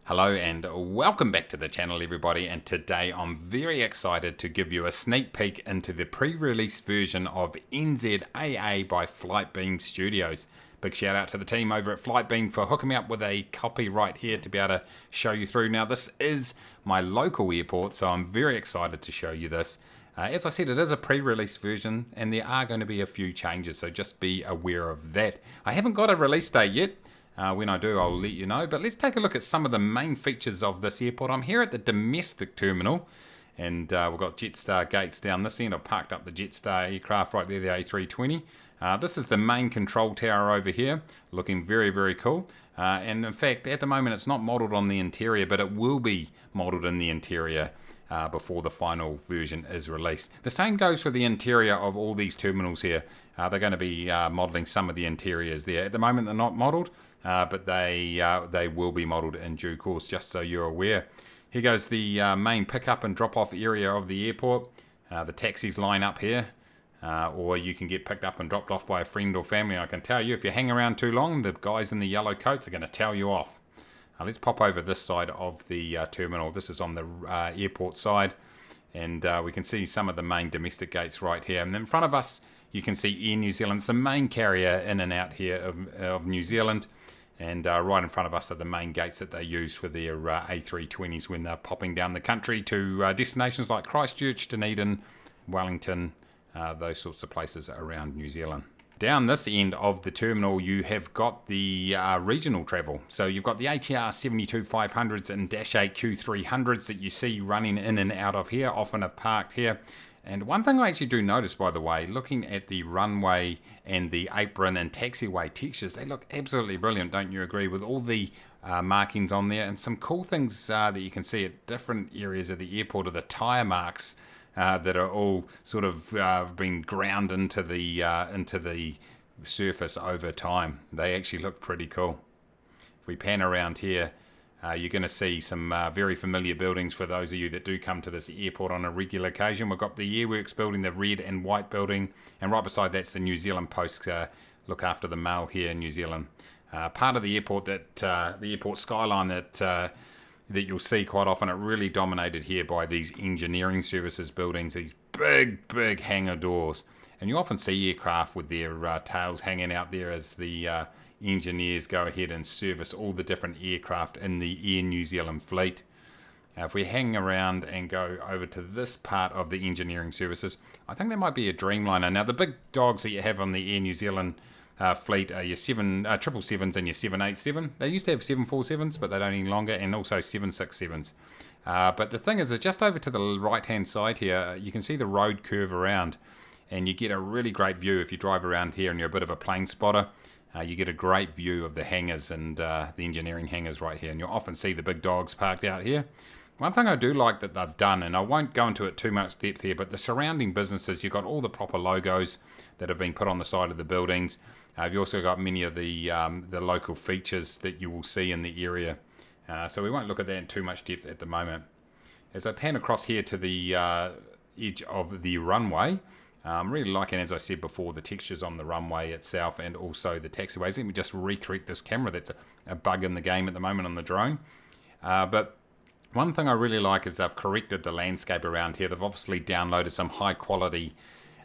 Hello and welcome back to the channel everybody, and today I'm very excited to give you a sneak peek into the pre-release version of NZAA by Flightbeam Studios. Big shout out to the team over at Flightbeam for hooking me up with a copy right here to be able to show you through. Now this is my local airport, so I'm very excited to show you this. As I said, it is a pre-release version and there are going to be a few changes, so just be aware of that. I haven't got a release date yet. When I do, I'll let you know. But let's take a look at some of the main features of this airport. I'm here at the domestic terminal, and we've got Jetstar gates down this end. I've parked up the Jetstar aircraft right there, the A320. This is the main control tower over here, looking very, very cool. And in fact, at the moment, it's not modelled on the interior, but it will be modelled in the interior before the final version is released. The same goes for the interior of all these terminals here. They're going to be modelling some of the interiors there. At the moment, they're not modelled. But they will be modelled in due course, just so you're aware. Here goes the main pick-up and drop-off area of the airport. The taxis line up here, or you can get picked up and dropped off by a friend or family. And I can tell you, if you hang around too long, the guys in the yellow coats are going to tell you off. Let's pop over this side of the terminal. This is on the airport side, and we can see some of the main domestic gates right here. And in front of us, you can see Air New Zealand. It's the main carrier in and out here of New Zealand. And right in front of us are the main gates that they use for their A320s when they're popping down the country to destinations like Christchurch, Dunedin, Wellington, those sorts of places around New Zealand. Down this end of the terminal, you have got the regional travel. So you've got the ATR 72-500s and Dash 8 Q300s that you see running in and out of here, often are parked here. And one thing I actually do notice, by the way, looking at the runway and the apron and taxiway textures, they look absolutely brilliant, don't you agree, with all the markings on there. And some cool things that you can see at different areas of the airport are the tyre marks that are all sort of been ground into the surface over time. They actually look pretty cool. If we pan around here, you're going to see some very familiar buildings for those of you that do come to this airport on a regular occasion. We've got the Airworks building, the red and white building, and right beside that's the New Zealand Post, look after the mail here in New Zealand. Part of the airport the airport skyline that you'll see quite often, it really dominated here by these engineering services buildings, these big hangar doors. And you often see aircraft with their tails hanging out there as the engineers go ahead and service all the different aircraft in the Air New Zealand fleet. If we hang around and go over to this part of the engineering services, I think there might be a Dreamliner. Now the big dogs that you have on the Air New Zealand fleet are your 777s and your 787. They used to have 747s, but they don't any longer, and also 767s. But the thing is that just over to the right hand side here, you can see the road curve around, and you get a really great view if you drive around here and you're a bit of a plane spotter. You get a great view of the hangars and the engineering hangars right here, and you'll often see the big dogs parked out here. One thing I do like that they've done, and I won't go into it too much depth here, but the surrounding businesses, you've got all the proper logos that have been put on the side of the buildings. You've also got many of the local features that you will see in the area. So we won't look at that in too much depth at the moment. As I pan across here to the edge of the runway, I'm really liking, as I said before, the textures on the runway itself and also the taxiways. Let me just recorrect this camera. That's a bug in the game at the moment on the drone. But one thing I really like is they've corrected the landscape around here. They've obviously downloaded some high quality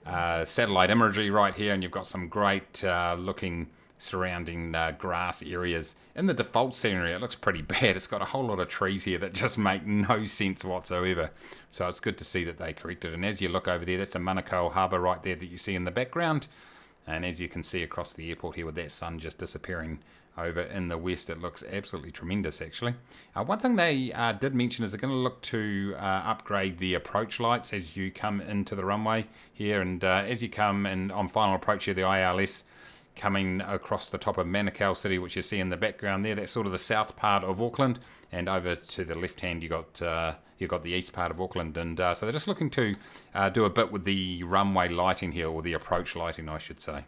satellite imagery right here, and you've got some great looking surrounding grass areas. In the default scenery, it looks pretty bad. It's got a whole lot of trees here that just make no sense whatsoever. So it's good to see that they corrected. And as you look over there, that's a Manukau Harbour right there that you see in the background. And as you can see across the airport here with that sun just disappearing over in the west, it looks absolutely tremendous actually. One thing they did mention is they're going to look to upgrade the approach lights as you come into the runway here. And as you come in on final approach here, the ILS coming across the top of Manukau City, which you see in the background there, that's sort of the south part of Auckland, and over to the left hand you got the east part of Auckland, and so they're just looking to do a bit with the runway lighting here, or the approach lighting I should say.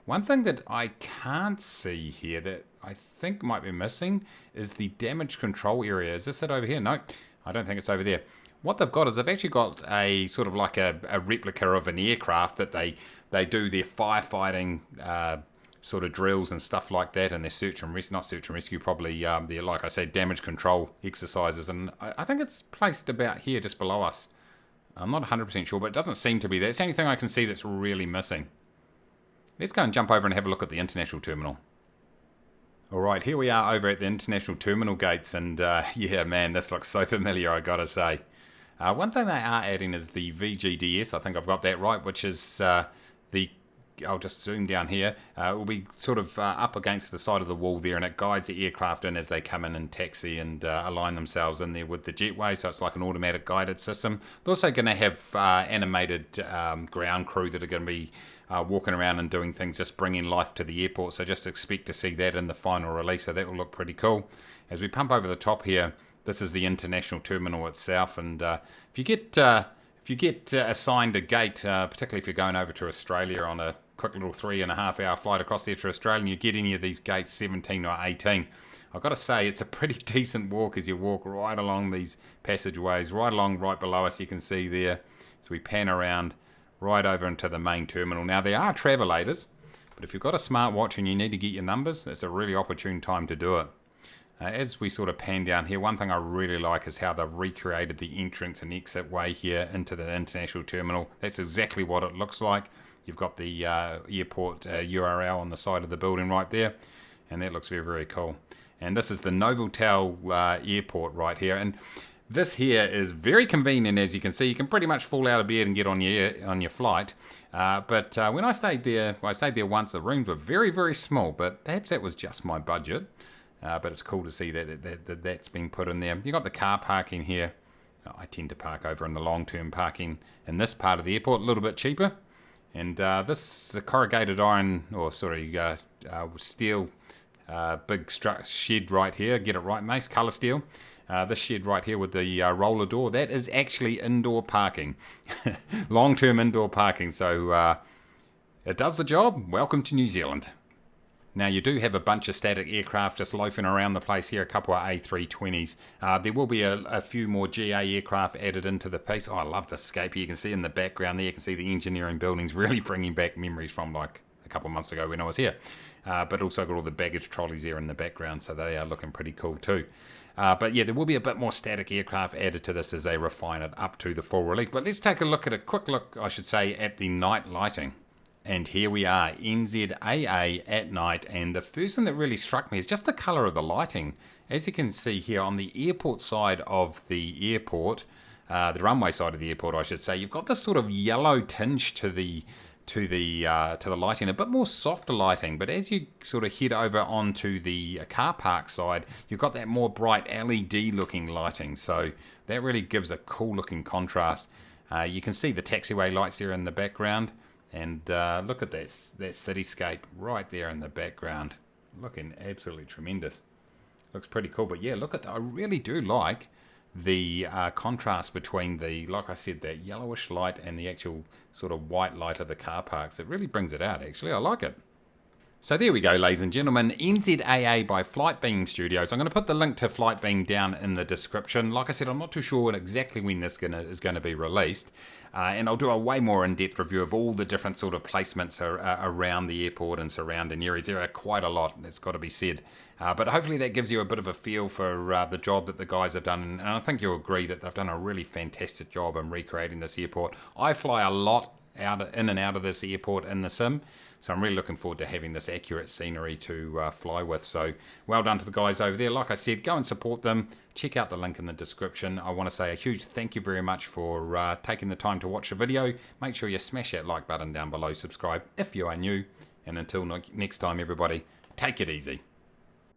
One thing that I can't see here that I think might be missing is the damage control area. Is this it over here? No, I don't think it's over there. What they've got is they've actually got a sort of like a replica of an aircraft that they do their firefighting sort of drills and stuff like that, and their not search and rescue, probably their, like I say, damage control exercises. And I think it's placed about here, just below us. I'm not 100% sure, but it doesn't seem to be there. It's the only thing I can see that's really missing. Let's go and jump over and have a look at the international terminal. Alright, here we are over at the international terminal gates, and yeah, man, this looks so familiar, I gotta say. One thing they are adding is the VGDS, I think I've got that right, which is I'll just zoom down here. It will be sort of up against the side of the wall there, and it guides the aircraft in as they come in and taxi and align themselves in there with the jetway, so it's like an automatic guided system. They're also going to have animated ground crew that are going to be walking around and doing things, just bringing life to the airport, so just expect to see that in the final release, so that will look pretty cool. As we pump over the top here, this is the international terminal itself, and if you get assigned a gate, particularly if you're going over to Australia on a quick little 3.5 hour flight across there to Australia, and you get any of these gates 17 or 18, I've got to say it's a pretty decent walk as you walk right along these passageways, right below us. You can see there, so we pan around right over into the main terminal. Now there are travelators, but if you've got a smartwatch and you need to get your numbers, it's a really opportune time to do it. As we sort of pan down here, one thing I really like is how they've recreated the entrance and exit way here into the international terminal. That's exactly what it looks like. You've got the airport URL on the side of the building right there, and that looks very, very cool. And this is the Novotel airport right here, and this here is very convenient. As you can see, you can pretty much fall out of bed and get on your flight. But when I stayed there once, the rooms were very, very small, but perhaps that was just my budget. But it's cool to see that's been put in there. You've got the car parking here. I tend to park over in the long-term parking in this part of the airport, a little bit cheaper. And this is a corrugated iron, or sorry, steel big shed right here. Get it right, mate, colour steel. This shed right here with the roller door, that is actually indoor parking. Long-term indoor parking. So it does the job. Welcome to New Zealand. Now you do have a bunch of static aircraft just loafing around the place here, a couple of A320s. There will be a few more GA aircraft added into the piece. Oh, I love the scape. You can see in the background there, you can see the engineering buildings, really bringing back memories from like a couple of months ago when I was here. But also got all the baggage trolleys there in the background, so they are looking pretty cool too. But yeah, there will be a bit more static aircraft added to this as they refine it up to the full release. But let's take a quick look, I should say, at the night lighting. And here we are, NZAA at night, and the first thing that really struck me is just the colour of the lighting. As you can see here on the airport side of the airport, the runway side of the airport I should say, you've got this sort of yellow tinge to the lighting, a bit more softer lighting, but as you sort of head over onto the car park side, you've got that more bright LED looking lighting, so that really gives a cool looking contrast. You can see the taxiway lights there in the background. And look at that cityscape right there in the background. Looking absolutely tremendous. Looks pretty cool. But yeah, look at that. I really do like the contrast between like I said, that yellowish light and the actual sort of white light of the car parks. It really brings it out, actually. I like it. So there we go, ladies and gentlemen, NZAA by Flightbeam Studios. I'm going to put the link to Flightbeam down in the description. Like I said, I'm not too sure exactly when this is going to be released. And I'll do a way more in-depth review of all the different sort of placements around the airport and surrounding areas. There are quite a lot, that's got to be said. But hopefully that gives you a bit of a feel for the job that the guys have done. And I think you'll agree that they've done a really fantastic job in recreating this airport. I fly a lot in and out of this airport in the sim. So I'm really looking forward to having this accurate scenery to fly with. So well done to the guys over there. Like I said, go and support them. Check out the link in the description. I want to say a huge thank you very much for taking the time to watch the video. Make sure you smash that like button down below. Subscribe if you are new. And until next time, everybody, take it easy.